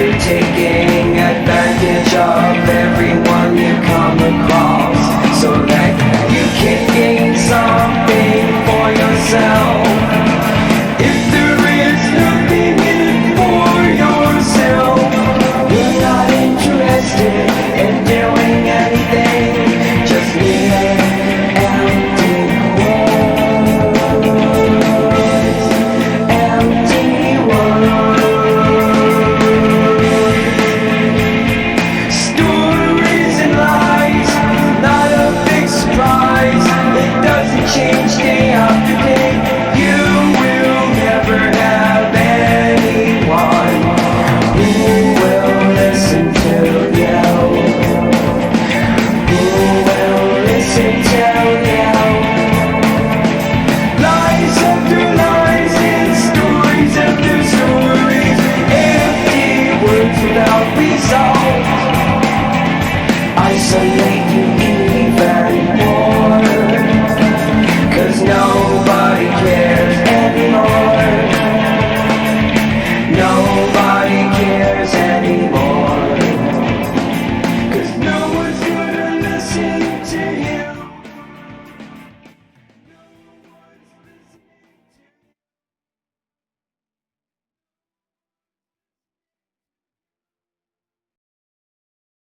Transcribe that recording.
You're taking advantage of everyone you come across, so that you can gain something for yourself. If there is nothing in it for yourself, you're not interested in doing anything, just leaving empty words, empty words. Stories and lies, not a fixed price. It doesn't change day after day. You will never have anyone who will listen to you, who will listen to you. Lies after lies and stories after stories, empty words without resolve, isolate you even more, 'cause nobody cares anymore. Nobody cares anymore.